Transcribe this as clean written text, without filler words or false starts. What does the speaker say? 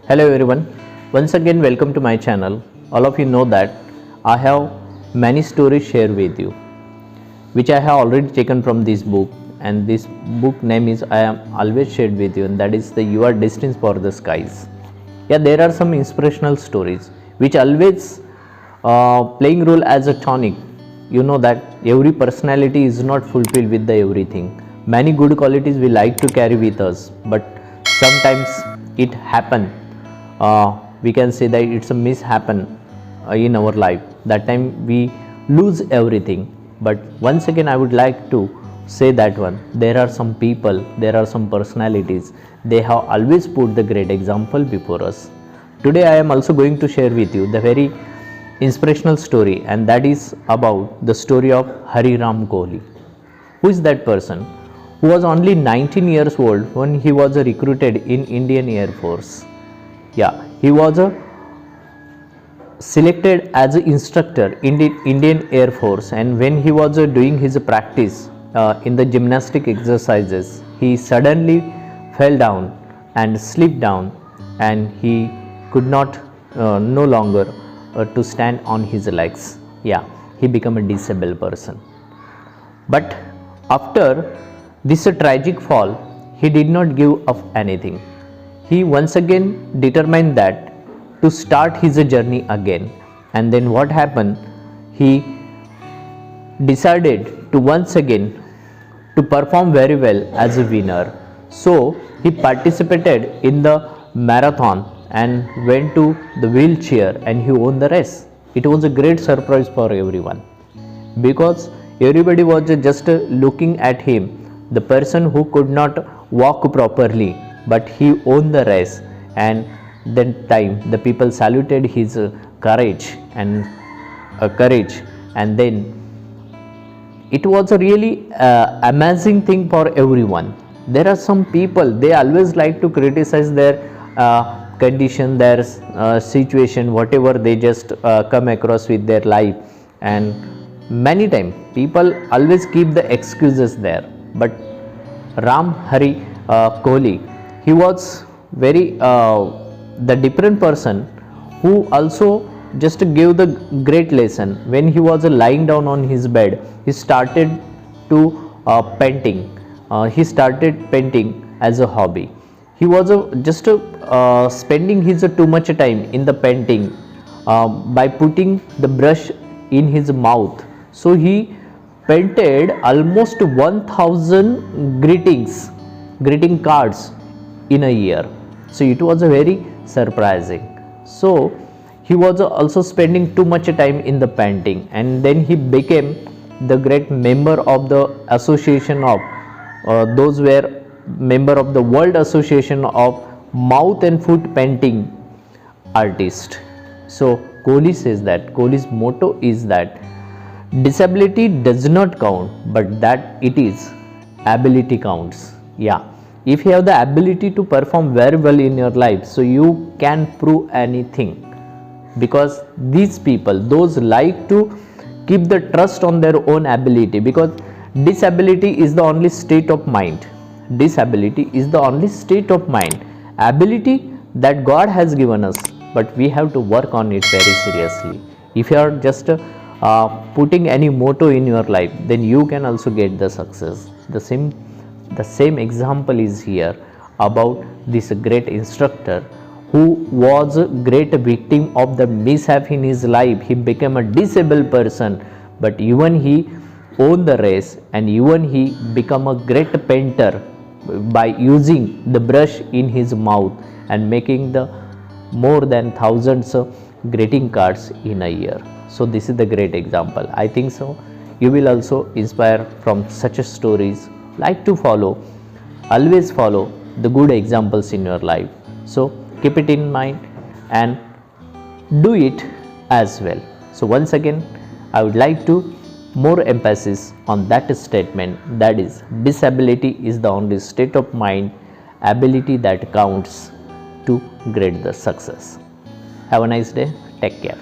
Hello everyone, once again welcome to my channel. All of you know that I have many stories share with you, which I have already taken from this book, and this book name is I am always shared with you, and that is the You Are Destined for the Skies. Yeah, there are some inspirational stories which always playing role as a tonic. You know that every personality is not fulfilled with the everything. Many good qualities we like to carry with us, but sometimes it happen. We can say that it's a mishappen in our life. That time we lose everything. But once again, I would like to say that one. There are some people, there are some personalities. They have always put the great example before us. Today, I am also going to share with you the very inspirational story, and that is about the story of Hari Ram Kohli. Who is that person? Who was only 19 years old when he was recruited in Indian Air Force. Yeah, he was selected as an instructor in the Indian Air Force, and when he was doing his practice in the gymnastic exercises, he suddenly fell down and slipped down, and he could not no longer to stand on his legs. Yeah, he became a disabled person. But after this tragic fall, he did not give up anything. He once again determined that to start his journey again. And then what happened? He decided to once again to perform very well as a winner. So he participated in the marathon and went to the wheelchair, and he won the race. It was a great surprise for everyone, because everybody was just looking at him, the person who could not walk properly, but he won the race. And that time the people saluted his courage, and then it was a really amazing thing for everyone. There are some people, they always like to criticize their condition, their situation, whatever they just come across with their life, and many times people always keep the excuses there. But Ram Hari Kohli, he was very the different person who also just gave the great lesson. When he was lying down on his bed, he started to painting. He started painting as a hobby. He was just spending his too much time in the painting by putting the brush in his mouth. So he painted almost 1000 greeting cards in a year. So it was a very surprising. So he was also spending too much time in the painting, and then he became the great member of the association of those were member of the World Association of Mouth and Foot Painting Artists. So Kohli says that, Kohli's motto is that disability does not count, but that it is ability counts. Yeah, if you have the ability to perform very well in your life, so you can prove anything, because these people, those like to keep the trust on their own ability, because disability is the only state of mind. Disability is the only state of mind. Ability that God has given us, but we have to work on it very seriously. If you are just putting any motto in your life, then you can also get the success. The same example is here about this great instructor who was a great victim of the mishap in his life. He became a disabled person, but even he won the race, and even he became a great painter by using the brush in his mouth and making the more than thousands of greeting cards in a year. So this is the great example. I think so you will also inspire from such stories. Like to follow, always follow the good examples in your life. So keep it in mind and do it as well. So once again, I would like to more emphasis on that statement, that is, disability is the only state of mind, ability that counts to get the success. Have a nice day. Take care.